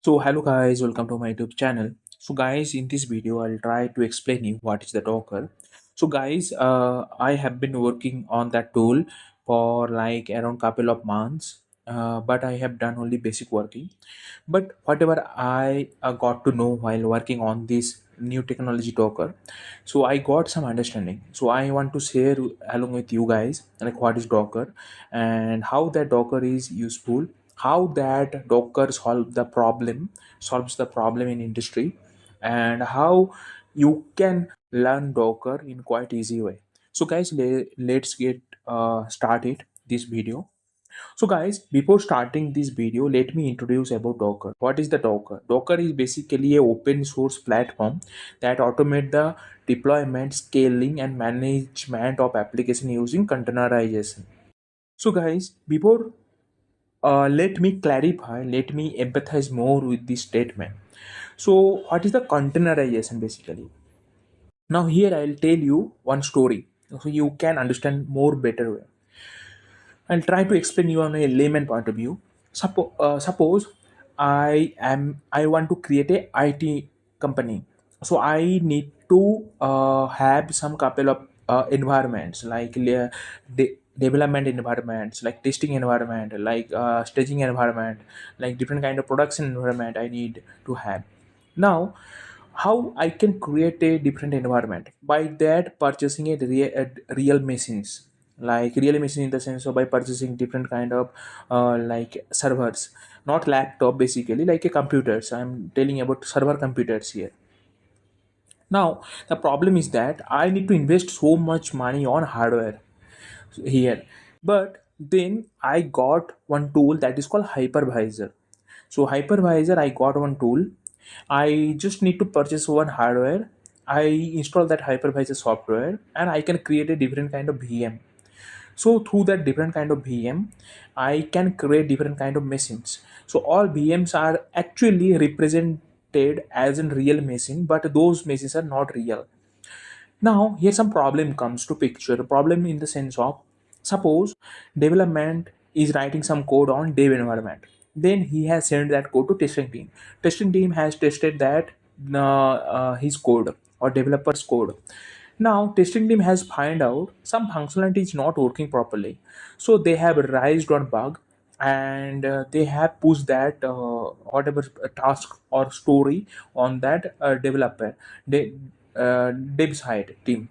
So hello guys, welcome to my YouTube channel. So guys, in this video I'll try to explain you what is the Docker. So guys, I have been working on that tool for like around couple of months, but I have done only basic working. But whatever I got to know while working on this new technology Docker, so I got some understanding. So I want to share along with you guys like what is Docker and how that Docker is useful, how that Docker solves the problem in industry, and how you can learn Docker in quite easy way. So guys, let's get started this video. So guys, before starting this video, let me introduce about Docker. What is the Docker? Docker is basically a open source platform that automate the deployment, scaling and management of application using containerization. So guys, before let me empathize more with this statement. So what is the containerization basically? Now here I'll tell you one story so you can understand more better way. I'll try to explain you on a layman point of view. Suppose I want to create a IT company. So I need to have some couple of environments like development environments, like testing environment, like staging environment, like different kind of production environment I need to have. Now how I can create a different environment by that purchasing a real machines, like real machine in the sense of by purchasing different kind of like servers, not laptop, basically like a computers. I'm telling about server computers here. Now the problem is that I need to invest so much money on hardware here, but then I got one tool that is called hypervisor. So hypervisor, I got one tool. I just need to purchase one hardware. I install that hypervisor software and I can create a different kind of VM. So through that different kind of VM, I can create different kind of machines. So all VMs are actually represented as in real machine, but those machines are not real. Now here some problem comes to picture. The problem in the sense of, suppose development is writing some code on dev environment. Then he has sent that code to testing team. Testing team has tested that his code or developer's code. Now testing team has find out some functionality is not working properly. So they have raised one bug and they have pushed that whatever task or story on that developer. Dev side team.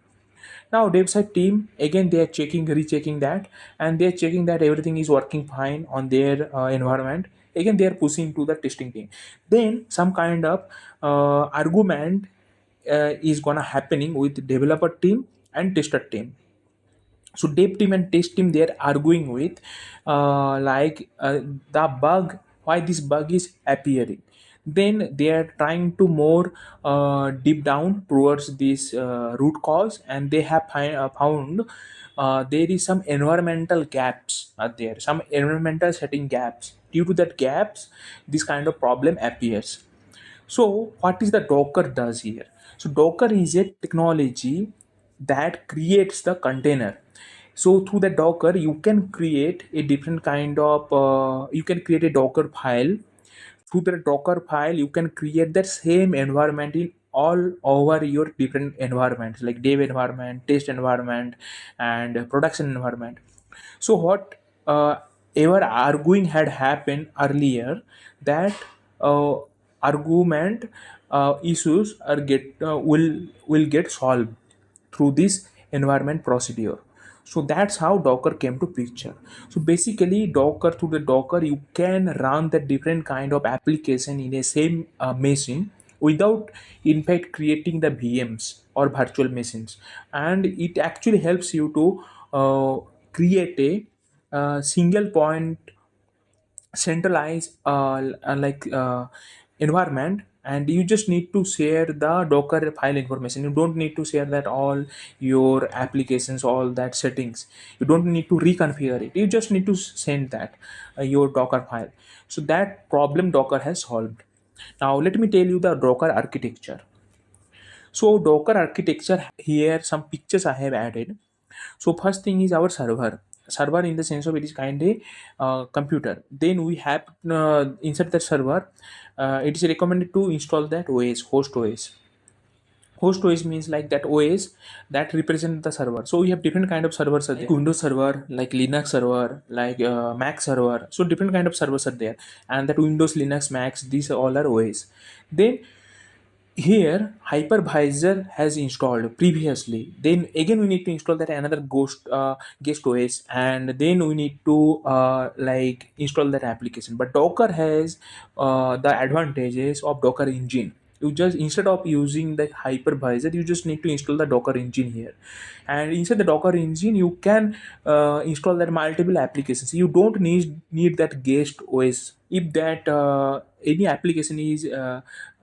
Now dev side team again they are checking, rechecking that, and they are checking that everything is working fine on their environment. Again they are pushing to the testing team. Then some kind of argument is gonna happening with developer team and tester team. So dev team and test team they are arguing with the bug, why this bug is appearing. Then they are trying to more deep down towards this root cause, and they have found there is some environmental gaps are there, some environmental setting gaps. Due to that gaps, this kind of problem appears. So what is the Docker does here? So Docker is a technology that creates the container. So through the Docker, you can create a different kind of you can create a Docker file. Through the Docker file, you can create that same environment in all over your different environments like dev environment, test environment, and production environment. So what ever arguing had happened earlier, that uh, argument issues are get will get solved through this environment procedure. So that's how Docker came to picture. So basically Docker, through the Docker you can run the different kind of application in a same machine without in fact creating the VMs or virtual machines. And it actually helps you to create a single point centralized environment, and you just need to share the Docker file information. You don't need to share that all your applications, all that settings. You don't need to reconfigure it. You just need to send that your Docker file. So that problem Docker has solved. Now let me tell you the Docker architecture. So Docker architecture, here some pictures I have added. So first thing is our server. server in the sense of it is kind of computer. Then we have inside the server, it is recommended to install that OS, host OS. Host OS means like that OS that represent the server. So we have different kind of servers are there, like Windows server, like Linux server, like Mac server. So different kind of servers are there, and that Windows, Linux, Macs, these all are OS. Then here hypervisor has installed previously, then again we need to install that another ghost guest OS, and then we need to like install that application. But Docker has the advantages of Docker engine. You just, instead of using the hypervisor, you just need to install the Docker engine here, and inside the Docker engine you can install that multiple applications. You don't need that guest OS. If that any application is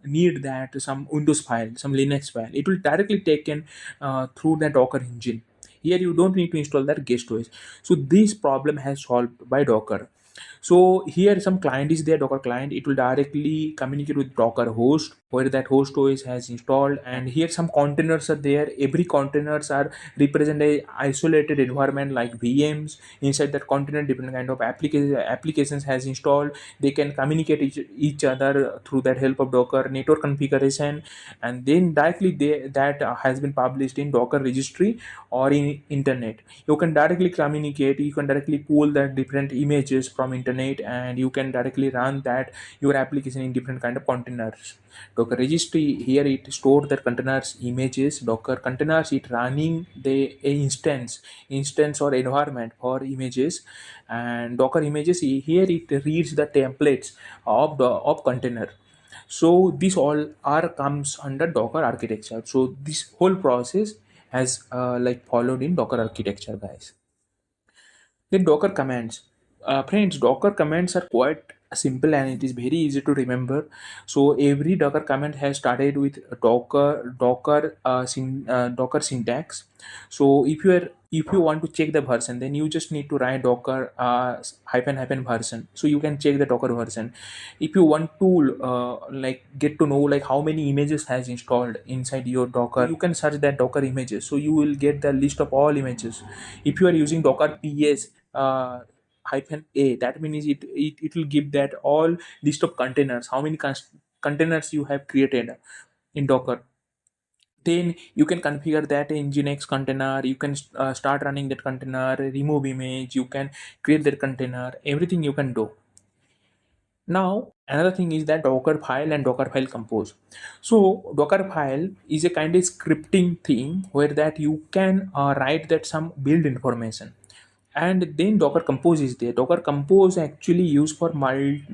need that some Windows file, some Linux file, it will directly taken through the Docker engine. Here you don't need to install that guest OS. So this problem has solved by Docker. So here some client is there, Docker client. It will directly communicate with Docker host, where that host OS has installed. And here some containers are there. Every containers are represent a isolated environment like VMs. Inside that container, different kind of applications has installed. They can communicate each other through that help of Docker network configuration, and then directly that has been published in Docker registry or in internet. You can directly communicate, you can directly pull that different images from internet, and you can directly run that your application in different kind of containers. Docker registry, here it store the containers images. Docker containers, it running the instance or environment for images. And Docker images, here it reads the templates of the of container. So this all are comes under Docker architecture. So this whole process has like followed in Docker architecture, guys. Then Docker commands. Friends, Docker commands are quite simple and it is very easy to remember. So every Docker command has started with Docker syntax. So if you want to check the version, then you just need to write Docker hyphen hyphen version. So you can check the Docker version. If you want to like get to know like how many images has installed inside your Docker, you can search that Docker images. So you will get the list of all images. If you are using Docker ps hyphen a, that means it will give that all list of containers, how many containers you have created in Docker. Then you can configure that in Nginx container. You can start running that container, remove image, you can create that container, everything you can do. Now another thing is that Docker file and Docker file compose. So Docker file is a kind of scripting thing where that you can write that some build information, and then Docker compose is there. Docker compose actually used for manage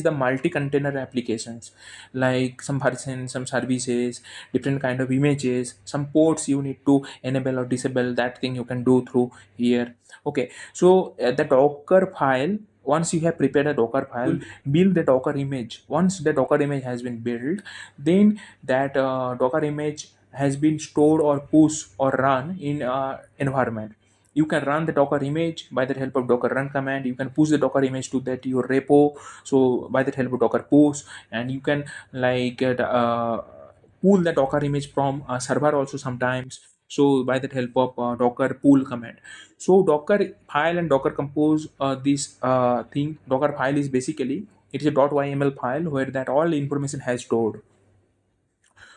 the multi-container applications, like some version, some services, different kind of images, some ports you need to enable or disable. That thing you can do through here. Okay, so the Docker file, once you have prepared a Docker file, build the Docker image. Once the Docker image has been built, then that Docker image has been stored or pushed or run in environment. You can run the Docker image by the help of Docker run command. You can push the Docker image to that your repo, so by the help of Docker push. And you can like pull the Docker image from a server also sometimes, so by the help of Docker pull command. So Docker file and Docker compose, this thing, Docker file is basically, it is a .yml file where that all information has stored.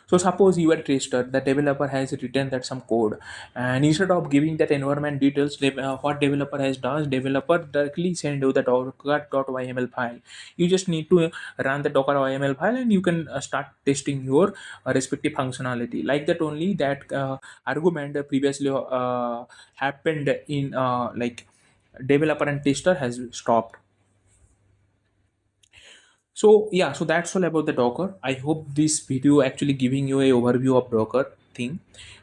So suppose you are tester, the developer has written that some code, and instead of giving that environment details, what developer has done, developer directly send you the docker.yml file. You just need to run the docker.yml file, and you can start testing your respective functionality. Like that only, that argument previously happened in like developer and tester has stopped. So yeah, so that's all about the Docker. I hope this video actually giving you a overview of Docker thing.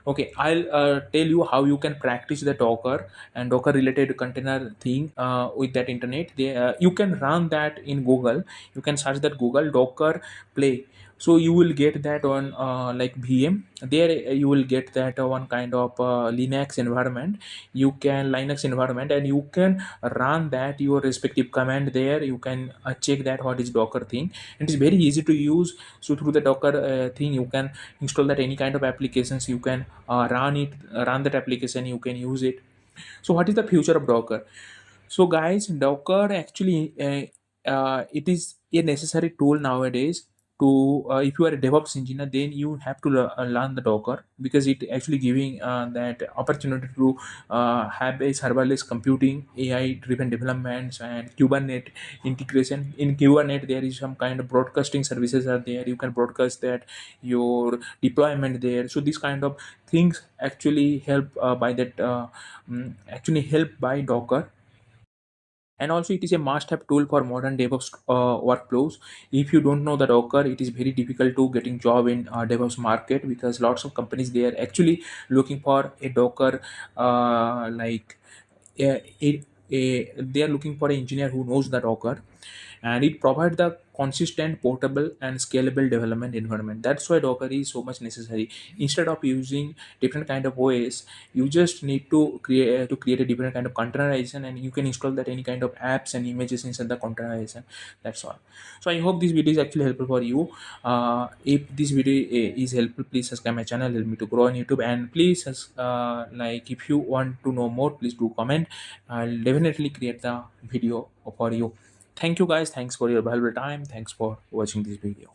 Okay, I'll tell you how you can practice the Docker and Docker related container thing with that internet. You can run that in Google. You can search that Google Docker Play. So you will get that on like VM. There you will get that one kind of Linux environment. You can Linux environment, and you can run that your respective command there. You can check that what is Docker thing. It is very easy to use. So through the Docker thing, you can install that any kind of applications. You can run that application. You can use it. So what is the future of Docker? So guys, Docker actually it is a necessary tool nowadays to if you are a DevOps engineer, then you have to learn the Docker, because it actually giving that opportunity to have a serverless computing, AI driven developments, and Kubernetes integration. In Kubernetes there is some kind of broadcasting services are there, you can broadcast that your deployment there. So this kind of things actually help by that actually help by Docker. And also it is a must-have tool for modern DevOps workflows. If you don't know the Docker, it is very difficult to getting job in DevOps market, because lots of companies they are actually looking for a Docker like they are looking for an engineer who knows the Docker, and it provides the consistent, portable, and scalable development environment. That's why Docker is so much necessary. Instead of using different kind of OS, you just need to create a different kind of containerization, and you can install that any kind of apps and images inside the containerization. That's all. So I hope this video is actually helpful for you. If this video is helpful, please subscribe my channel, help me to grow on YouTube, and please like if you want to know more, please do comment. I'll definitely create the video for you. Thank you guys, thanks for your valuable time, thanks for watching this video.